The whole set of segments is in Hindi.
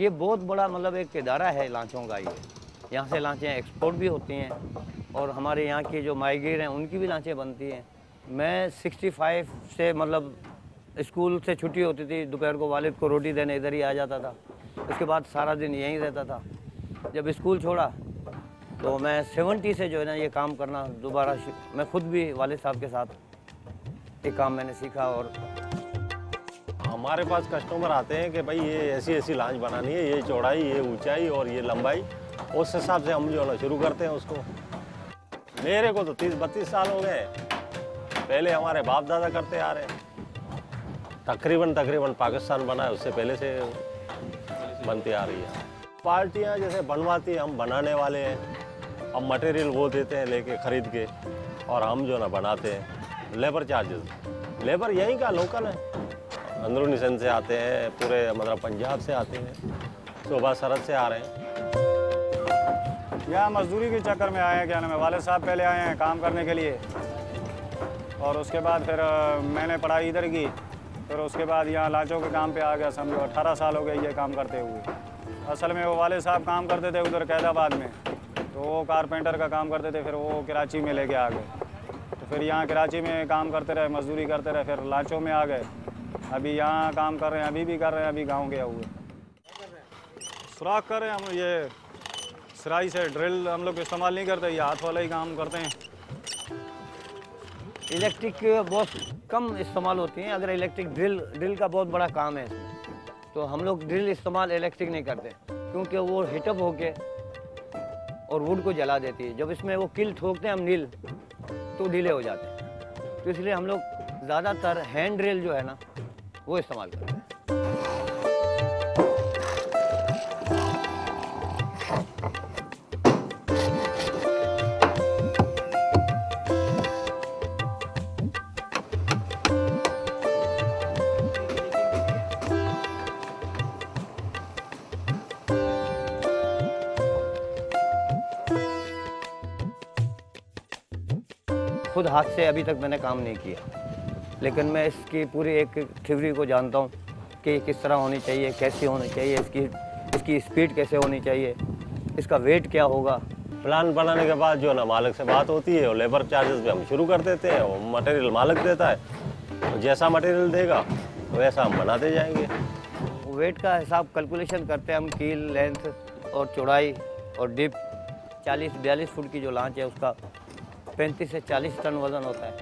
ये बहुत बड़ा मतलब एक इदारा है लांचों का। ये यहाँ से लांचें एक्सपोर्ट भी होती हैं और हमारे यहाँ के जो माहिगीर हैं उनकी भी लांचें बनती हैं। मैं 65 से मतलब स्कूल से छुट्टी होती थी, दोपहर को वालिद को रोटी देने इधर ही आ जाता था। उसके बाद सारा दिन यहीं रहता था। जब स्कूल छोड़ा तो मैं 70 से जो है ना ये काम करना दोबारा मैं खुद भी वालिद साहब के साथ ये काम मैंने सीखा। और हमारे पास कस्टमर आते हैं कि भाई ये ऐसी ऐसी लांच बनानी है, ये चौड़ाई, ये ऊंचाई और ये लंबाई, उस हिसाब से हम जो है ना शुरू करते हैं उसको। मेरे को तो 30-32 साल हो गए, पहले हमारे बाप दादा करते आ रहे हैं। तकरीबन पाकिस्तान बना है उससे पहले से बनती आ रही है। पार्टियाँ जैसे बनवाती हैं, हम बनाने वाले हैं, हम मटेरियल वो देते हैं लेके ख़रीद के, और हम जो ना बनाते हैं। लेबर चार्जेस, लेबर यहीं का लोकल है, अंदरूनी सिंध से आते हैं, पूरे मतलब पंजाब से आते हैं, सूबा सरहद से आ रहे हैं। यहाँ मजदूरी के चक्कर में आए हैं, क्या नाम है, वालिद साहब पहले आए हैं काम करने के लिए, और उसके बाद फिर मैंने पढ़ाई इधर की, फिर उसके बाद यहाँ लांचों के काम पे आ गया। समझो 18 साल हो गए ये काम करते हुए। असल में वो वालिद साहब काम करते थे उधर कैदाबाद में, तो वो कारपेंटर का काम करते थे, फिर वो कराची में लेके आ गए। तो फिर यहाँ कराची में काम करते रहे, मजदूरी करते रहे, फिर लांचों में आ गए। अभी यहाँ काम कर रहे हैं, अभी भी कर रहे हैं, अभी गाँव गया हुए सुराख कर रहे हैं हम। ये सिराई से ड्रिल हम लोग इस्तेमाल नहीं करते, ये हाथ वाला ही काम करते हैं। इलेक्ट्रिक बहुत कम इस्तेमाल होती हैं। अगर इलेक्ट्रिक ड्रिल का बहुत बड़ा काम है इसमें, तो हम लोग ड्रिल इस्तेमाल इलेक्ट्रिक नहीं करते, क्योंकि वो हीटअप होके और वुड को जला देती है। जब इसमें वो किल ठोकते हैं हम नील, तो ढीले हो जाते हैं। तो इसलिए हम लोग ज़्यादातर हैंड ड्रिल जो है ना वो इस्तेमाल करते हैं। खुद हाथ से अभी तक मैंने काम नहीं किया, लेकिन मैं इसकी पूरी एक थ्योरी को जानता हूँ कि किस तरह होनी चाहिए, कैसे होनी चाहिए, इसकी स्पीड कैसे होनी चाहिए, इसका वेट क्या होगा। प्लान बनाने के बाद जो ना मालिक से बात होती है और लेबर चार्जेस भी हम शुरू कर देते हैं, और मटेरियल मालिक देता है, और जैसा मटेरियल देगा वैसा हम बनाते जाएंगे। वेट का हिसाब कैलकुलेशन करते हैं हम, कील, लेंथ और चौड़ाई और डिप। 40-42 फुट की जो लांच है उसका 35 से 40 टन वज़न होता है,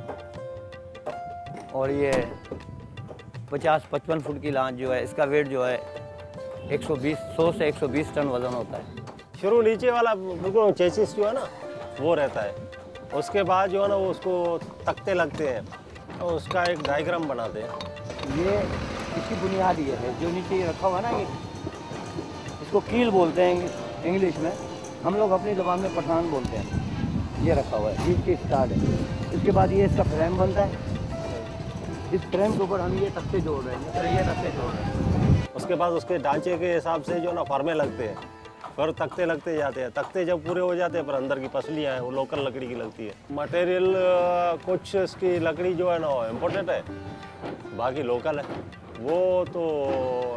और ये 50-55 फुट की लांच जो है इसका वेट जो है 100 से 120 टन वज़न होता है। शुरू नीचे वाला बिल्कुल चेसिस जो है ना वो रहता है, उसके बाद जो है ना वो उसको तख्ते लगते हैं, तो उसका एक डायग्राम बनाते हैं। ये इसकी बुनियाद ये है जो नीचे रखा हुआ ना, ये इसको कील बोलते हैं इंग्लिश में, हम लोग अपनी ज़बान में पठान बोलते हैं। ये रखा हुआ है, इसकी स्टार्ट है। इसके बाद ये इसका फ्रेम बनता है, इस फ्रेम के ऊपर हम ये तख्ते जोड़ रहे हैं, ये तख्ते जोड़ रहे हैं। उसके बाद उसके ढांचे के हिसाब से जो ना फार्मे लगते हैं, फिर तख्ते लगते जाते हैं। तख्ते जब पूरे हो जाते हैं पर अंदर की पसलियाँ हैं वो लोकल लकड़ी की लगती है। मटेरियल कुछ इसकी लकड़ी जो है ना इम्पोर्टेड है, बाकी लोकल है। वो तो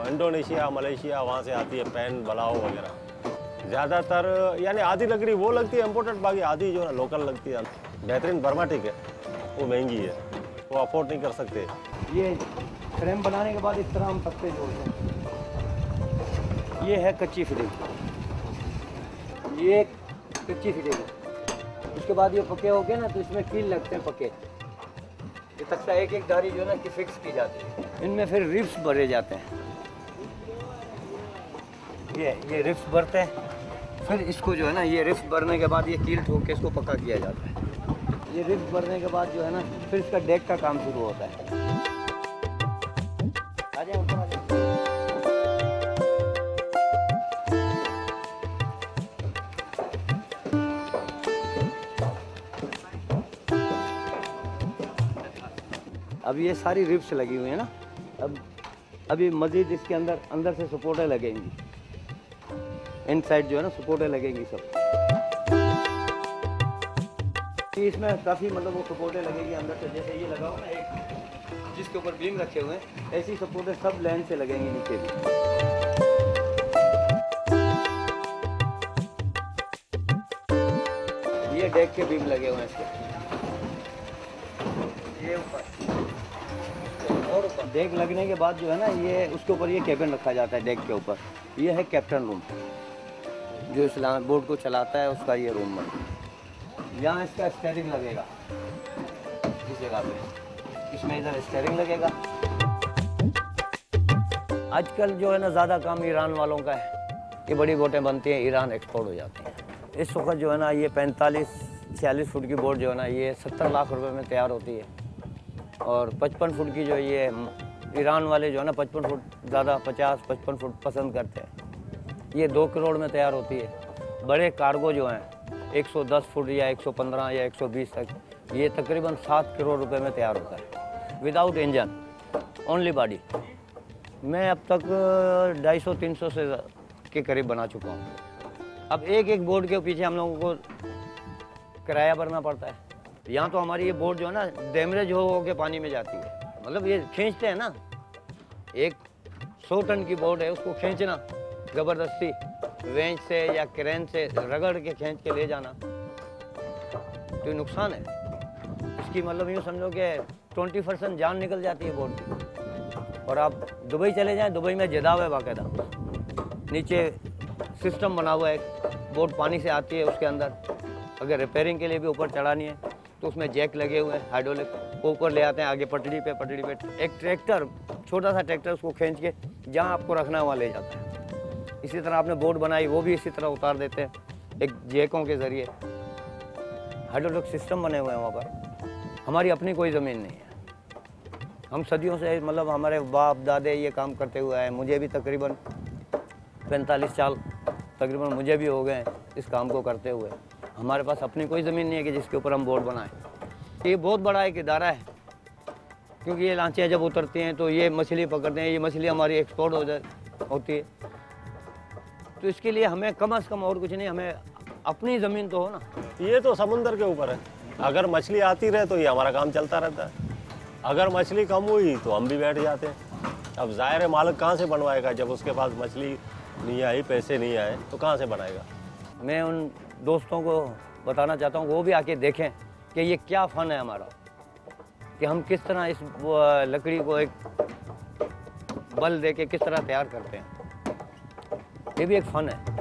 इंडोनेशिया, मलेशिया वहाँ से आती है, पैन, बलाओ वगैरह। ज़्यादातर यानी आधी लकड़ी वो लगती है इम्पोर्टेड, बाकी आधी जो है ना लोकल लगती है। बेहतरीन बर्माटिक है, वो महंगी है, वो अफोर्ड नहीं कर सकते। ये फ्रेम बनाने के बाद इस तरह हम तख्ते जोड़ते हैं। ये है कच्ची फिटिंग, ये कच्ची फिटिंग है। उसके बाद ये पके हो गए ना तो इसमें कील लगते हैं पके। ये तख्ता एक एक धारी जो है ना कि फिक्स की जाती है। इनमें फिर रिब्स भरे जाते हैं, ये रिब्स भरते हैं। फिर इसको जो है ना ये रिब्स भरने के बाद ये कील ठोक के इसको पक्का किया जाता है। ये रिब्स भरने के बाद जो है ना फिर इसका डेक का काम शुरू होता है। आ जाए ऊपर आ जाए। अब ये सारी रिब्स लगी हुई है ना, अभी मजीद इसके अंदर से सपोर्टें लगेंगी। इनसाइड जो है ना सपोर्टें लगेंगी सब। इसमें काफ़ी मतलब वो सपोर्टें लगेगी अंदर से, जैसे ये लगा हुआ ना एक जिसके ऊपर बीम रखे हुए हैं, ऐसी सपोर्टें सब लाइन से लगेंगी नीचे भी। ये डेक के बीम लगे हुए हैं इसके, ये ऊपर और ऊपर डेक लगने के बाद जो है ना, ये उसके ऊपर ये केबिन रखा जाता है डेक के ऊपर। ये है कैप्टन रूम, जो इस बोट को चलाता है उसका ये रूम है। यहाँ इसका स्टीयरिंग लगेगा इस जगह पे, इसमें इधर स्टीयरिंग लगेगा। आजकल जो है ना ज़्यादा काम ईरान वालों का है, ये बड़ी बोटें बनती हैं, ईरान एक्सपोर्ट हो जाती हैं। इस वक्त जो है ना ये 45-46 फुट की बोट जो है ना ये 70 लाख रुपए में तैयार होती है, और 55 फुट की जो ये ईरान वाले जो है ना 55 फुट ज़्यादा 50-55 फुट पसंद करते हैं, ये 2 करोड़ में तैयार होती है। बड़े कार्गो जो हैं 110 फुट या 115 या 120 तक, ये तकरीबन 7 करोड़ रुपए में तैयार होता है विदाउट इंजन, ओनली बॉडी। मैं अब तक 250-300 से के करीब बना चुका हूँ। अब एक बोट के पीछे हम लोगों को किराया भरना पड़ता है। यहाँ तो हमारी ये बोट जो है ना डैमेज हो के पानी में जाती है, मतलब ये खींचते हैं ना, एक 100 टन की बोट है, उसको खींचना ज़बरदस्ती वेंच से या क्रेन से रगड़ के खींच के ले जाना, तो ये नुकसान है इसकी। मतलब यूँ समझो कि 20% जान निकल जाती है बोट की। और आप दुबई चले जाएं, दुबई में जदाव है बाकायदा, नीचे सिस्टम बना हुआ है, बोट पानी से आती है, उसके अंदर अगर रिपेयरिंग के लिए भी ऊपर चढ़ानी है तो उसमें जैक लगे हुए हैं, हाइड्रोलिक, वो ऊपर ले आते हैं आगे पटड़ी पे एक ट्रैक्टर, छोटा सा ट्रैक्टर, उसको खींच के जहाँ आपको रखना है वहाँ ले जाता है। इसी तरह आपने बोट बनाई, वो भी इसी तरह उतार देते हैं एक जैकों के ज़रिए, हाइड्रोलिक सिस्टम बने हुए हैं वहाँ पर। हमारी अपनी कोई ज़मीन नहीं है, हम सदियों से, मतलब हमारे बाप दादे ये काम करते हुए आए। मुझे भी तकरीबन 45 साल तकरीबन मुझे भी हो गए इस काम को करते हुए। हमारे पास अपनी कोई ज़मीन नहीं है कि जिसके ऊपर हम बोट बनाएं। ये बहुत बड़ा एक इदारा है, क्योंकि ये लांचियाँ जब उतरती हैं तो ये मछली पकड़ते हैं, ये मछली हमारी एक्सपोर्ट होती है। तो इसके लिए हमें कम से कम और कुछ नहीं, हमें अपनी ज़मीन तो हो ना। ये तो समुंदर के ऊपर है, अगर मछली आती रहे तो ये हमारा काम चलता रहता है, अगर मछली कम हुई तो हम भी बैठ जाते हैं। अब ज़ाहिर है मालिक कहाँ से बनवाएगा, जब उसके पास मछली नहीं आई, पैसे नहीं आए, तो कहाँ से बनाएगा। मैं उन दोस्तों को बताना चाहता हूँ, वो भी आके देखें कि ये क्या फ़न है हमारा, कि हम किस तरह इस लकड़ी को एक बल दे के किस तरह तैयार करते हैं। ये भी एक फ़न है।